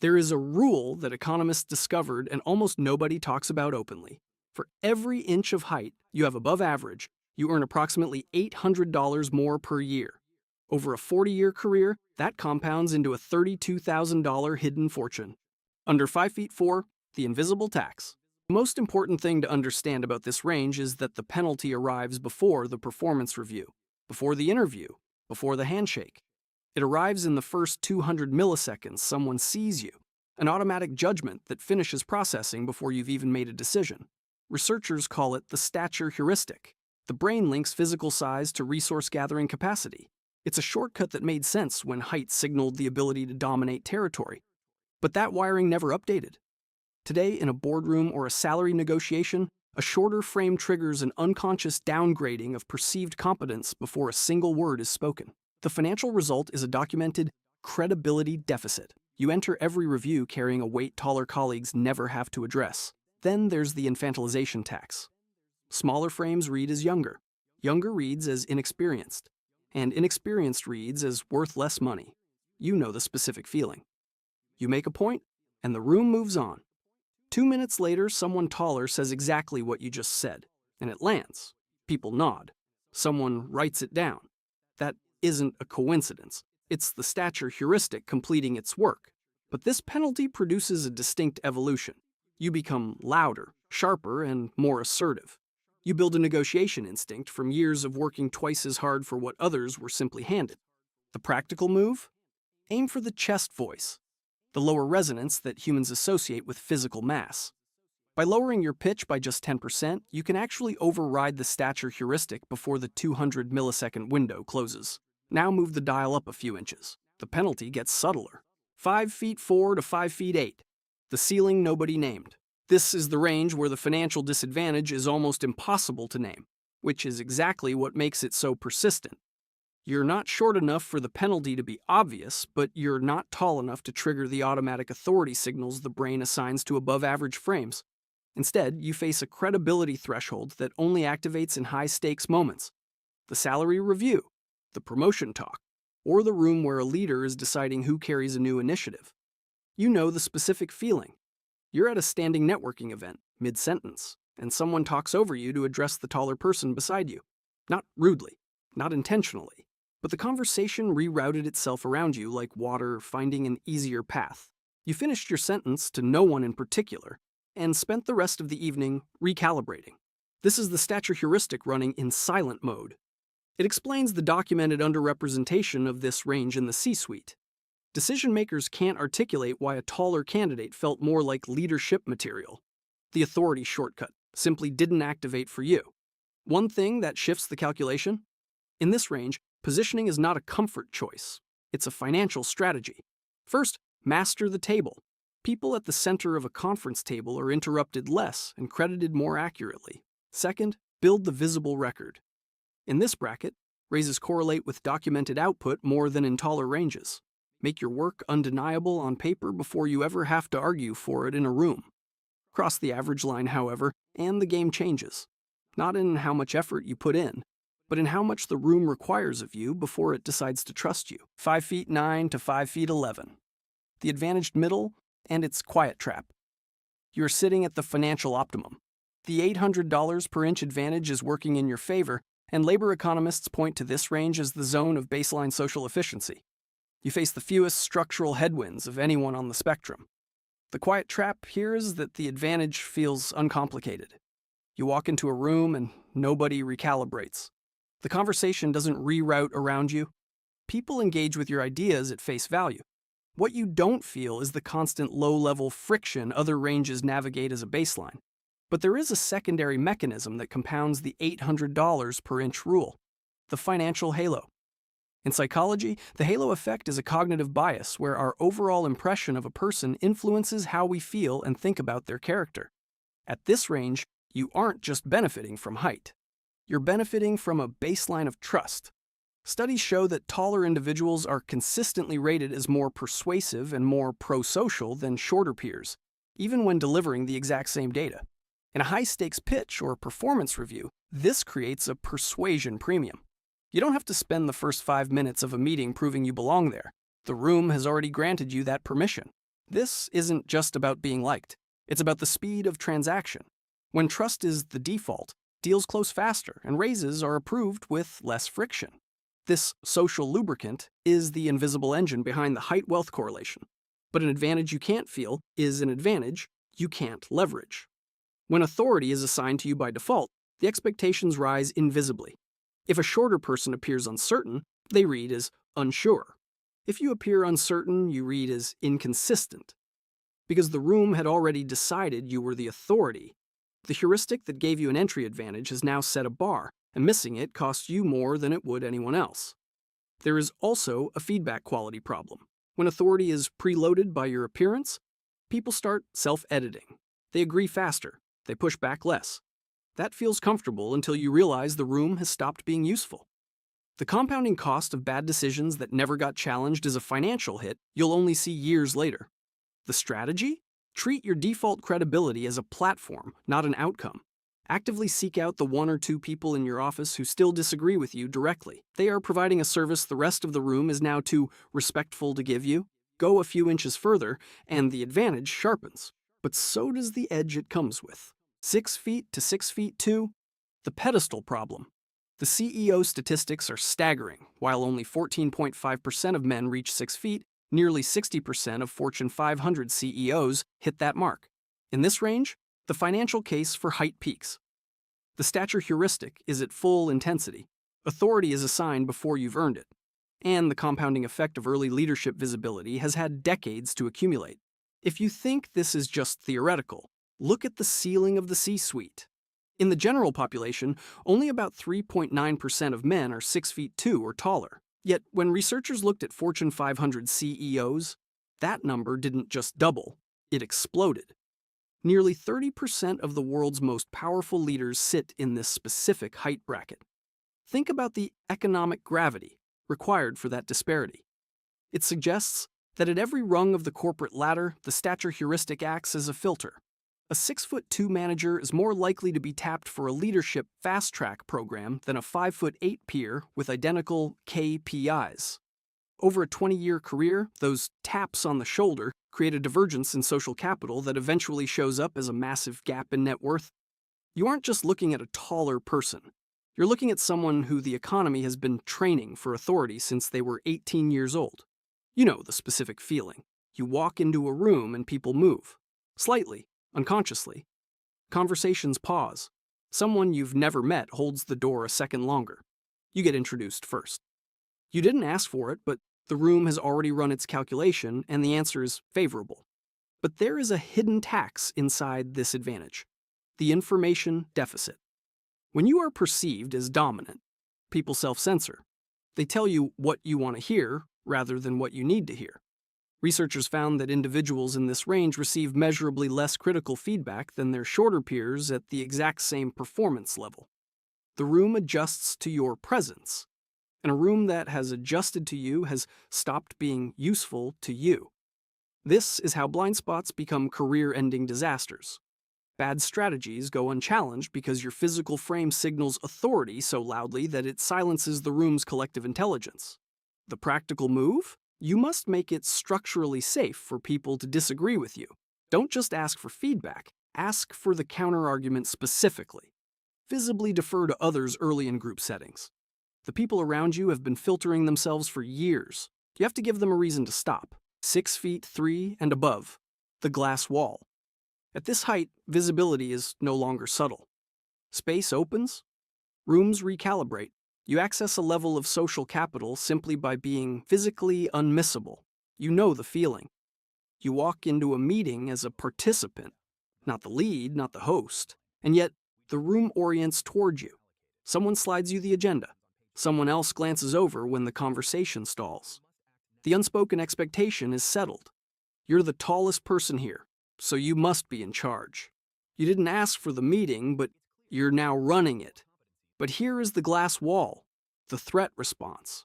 There is a rule that economists discovered and almost nobody talks about openly. For every inch of height you have above average, you earn approximately $800 more per year. Over a 40-year career, that compounds into a $32,000 hidden fortune. Under 5 feet 4, the invisible tax. The most important thing to understand about this range is that the penalty arrives before the performance review, before the interview, before the handshake. It arrives in the first 200 milliseconds someone sees you, an automatic judgment that finishes processing before you've even made a decision. Researchers call it the Stature Heuristic. The brain links physical size to resource-gathering capacity. It's a shortcut that made sense when height signaled the ability to dominate territory. But that wiring never updated. Today, in a boardroom or a salary negotiation, a shorter frame triggers an unconscious downgrading of perceived competence before a single word is spoken. The financial result is a documented credibility deficit. You enter every review carrying a weight taller colleagues never have to address. Then there's the infantilization tax. Smaller frames read as younger. Younger reads as inexperienced. And inexperienced reads as worth less money. You know the specific feeling. You make a point, and the room moves on. 2 minutes later, someone taller says exactly what you just said, and it lands. People nod. Someone writes it down. That isn't a coincidence. It's the stature heuristic completing its work. But this penalty produces a distinct evolution. You become louder, sharper, and more assertive. You build a negotiation instinct from years of working twice as hard for what others were simply handed. The practical move? Aim for the chest voice, the lower resonance that humans associate with physical mass. By lowering your pitch by just 10%, you can actually override the stature heuristic before the 200 millisecond window closes. Now move the dial up a few inches. The penalty gets subtler. 5 feet 4 to 5 feet 8. The ceiling nobody named. This is the range where the financial disadvantage is almost impossible to name, which is exactly what makes it so persistent. You're not short enough for the penalty to be obvious, but you're not tall enough to trigger the automatic authority signals the brain assigns to above-average frames. Instead, you face a credibility threshold that only activates in high-stakes moments. The salary review, the promotion talk, or the room where a leader is deciding who carries a new initiative. You know the specific feeling. You're at a standing networking event, mid-sentence, and someone talks over you to address the taller person beside you. Not rudely, not intentionally, but the conversation rerouted itself around you like water finding an easier path. You finished your sentence to no one in particular, and spent the rest of the evening recalibrating. This is the stature heuristic running in silent mode. It explains the documented underrepresentation of this range in the C-suite. Decision-makers can't articulate why a taller candidate felt more like leadership material. The authority shortcut simply didn't activate for you. One thing that shifts the calculation? In this range, positioning is not a comfort choice. It's a financial strategy. First, master the table. People at the center of a conference table are interrupted less and credited more accurately. Second, build the visible record. In this bracket, raises correlate with documented output more than in taller ranges. Make your work undeniable on paper before you ever have to argue for it in a room. Cross the average line, however, and the game changes. Not in how much effort you put in, but in how much the room requires of you before it decides to trust you. 5 feet 9 to 5 feet 11. The advantaged middle and its quiet trap. You're sitting at the financial optimum. The $800 per inch advantage is working in your favor, and labor economists point to this range as the zone of baseline social efficiency. You face the fewest structural headwinds of anyone on the spectrum. The quiet trap here is that the advantage feels uncomplicated. You walk into a room and nobody recalibrates. The conversation doesn't reroute around you. People engage with your ideas at face value. What you don't feel is the constant low-level friction other ranges navigate as a baseline. But there is a secondary mechanism that compounds the $800 per inch rule, the financial halo. In psychology, the halo effect is a cognitive bias where our overall impression of a person influences how we feel and think about their character. At this range, you aren't just benefiting from height. You're benefiting from a baseline of trust. Studies show that taller individuals are consistently rated as more persuasive and more pro-social than shorter peers, even when delivering the exact same data. In a high-stakes pitch or performance review, this creates a persuasion premium. You don't have to spend the first 5 minutes of a meeting proving you belong there. The room has already granted you that permission. This isn't just about being liked, it's about the speed of transaction. When trust is the default, deals close faster and raises are approved with less friction. This social lubricant is the invisible engine behind the height-wealth correlation. But an advantage you can't feel is an advantage you can't leverage. When authority is assigned to you by default, the expectations rise invisibly. If a shorter person appears uncertain, they read as unsure. If you appear uncertain, you read as inconsistent. Because the room had already decided you were the authority, the heuristic that gave you an entry advantage has now set a bar, and missing it costs you more than it would anyone else. There is also a feedback quality problem. When authority is preloaded by your appearance, people start self-editing. They agree faster. They push back less. That feels comfortable until you realize the room has stopped being useful. The compounding cost of bad decisions that never got challenged is a financial hit you'll only see years later. The strategy? Treat your default credibility as a platform, not an outcome. Actively seek out the 1 or 2 people in your office who still disagree with you directly. They are providing a service the rest of the room is now too respectful to give you. Go a few inches further, and the advantage sharpens. But so does the edge it comes with. 6 feet to 6 feet 2, the pedestal problem. The CEO statistics are staggering. While only 14.5% of men reach 6 feet, nearly 60% of Fortune 500 CEOs hit that mark. In this range, the financial case for height peaks. The stature heuristic is at full intensity. Authority is assigned before you've earned it. And the compounding effect of early leadership visibility has had decades to accumulate. If you think this is just theoretical, look at the ceiling of the C-suite. In the general population, only about 3.9% of men are 6 feet 2 or taller. Yet, when researchers looked at Fortune 500 CEOs, that number didn't just double, it exploded. Nearly 30% of the world's most powerful leaders sit in this specific height bracket. Think about the economic gravity required for that disparity. It suggests that at every rung of the corporate ladder, the stature heuristic acts as a filter. A 6'2" manager is more likely to be tapped for a leadership fast-track program than a 5'8" peer with identical KPIs. Over a 20-year career, those taps on the shoulder create a divergence in social capital that eventually shows up as a massive gap in net worth. You aren't just looking at a taller person. You're looking at someone who the economy has been training for authority since they were 18 years old. You know the specific feeling. You walk into a room and people move. Slightly, unconsciously. Conversations pause. Someone you've never met holds the door a second longer. You get introduced first. You didn't ask for it, but the room has already run its calculation and the answer is favorable. But there is a hidden tax inside this advantage: the information deficit. When you are perceived as dominant, people self-censor. They tell you what you want to hear rather than what you need to hear. Researchers found that individuals in this range receive measurably less critical feedback than their shorter peers at the exact same performance level. The room adjusts to your presence, and a room that has adjusted to you has stopped being useful to you. This is how blind spots become career-ending disasters. Bad strategies go unchallenged because your physical frame signals authority so loudly that it silences the room's collective intelligence. The practical move? You must make it structurally safe for people to disagree with you. Don't just ask for feedback, ask for the counterargument specifically. Visibly defer to others early in group settings. The people around you have been filtering themselves for years. You have to give them a reason to stop. 6 feet 3 and above, the glass wall. At this height, visibility is no longer subtle. Space opens, rooms recalibrate. You access a level of social capital simply by being physically unmissable. You know the feeling. You walk into a meeting as a participant, not the lead, not the host, and yet the room orients toward you. Someone slides you the agenda. Someone else glances over when the conversation stalls. The unspoken expectation is settled. You're the tallest person here, so you must be in charge. You didn't ask for the meeting, but you're now running it. But here is the glass wall, the threat response.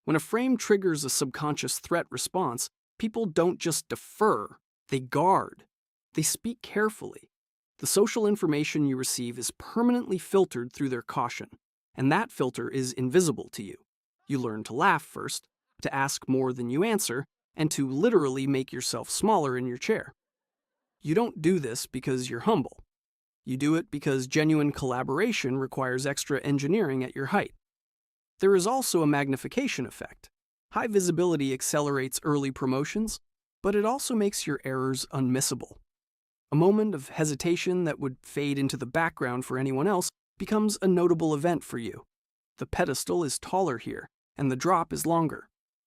When a frame triggers a subconscious threat response, people don't just defer, they guard. They speak carefully. The social information you receive is permanently filtered through their caution, and that filter is invisible to you. You learn to laugh first, to ask more than you answer, and to literally make yourself smaller in your chair. You don't do this because you're humble. You do it because genuine collaboration requires extra engineering at your height. There is also a magnification effect. High visibility accelerates early promotions, but it also makes your errors unmissable. A moment of hesitation that would fade into the background for anyone else becomes a notable event for you. The pedestal is taller here, and the drop is longer.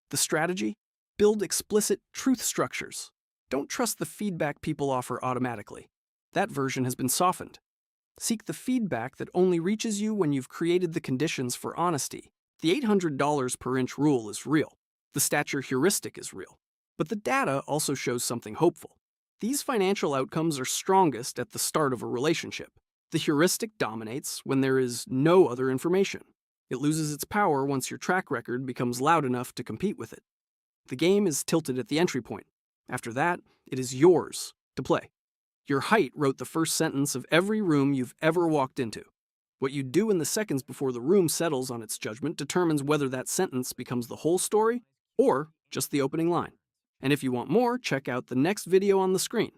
The strategy? Build explicit truth structures. Don't trust the feedback people offer automatically. That version has been softened. Seek the feedback that only reaches you when you've created the conditions for honesty. The $800 per inch rule is real. The stature heuristic is real. But the data also shows something hopeful. These financial outcomes are strongest at the start of a relationship. The heuristic dominates when there is no other information. It loses its power once your track record becomes loud enough to compete with it. The game is tilted at the entry point. After that, it is yours to play. Your height wrote the first sentence of every room you've ever walked into. What you do in the seconds before the room settles on its judgment determines whether that sentence becomes the whole story or just the opening line. And if you want more, check out the next video on the screen.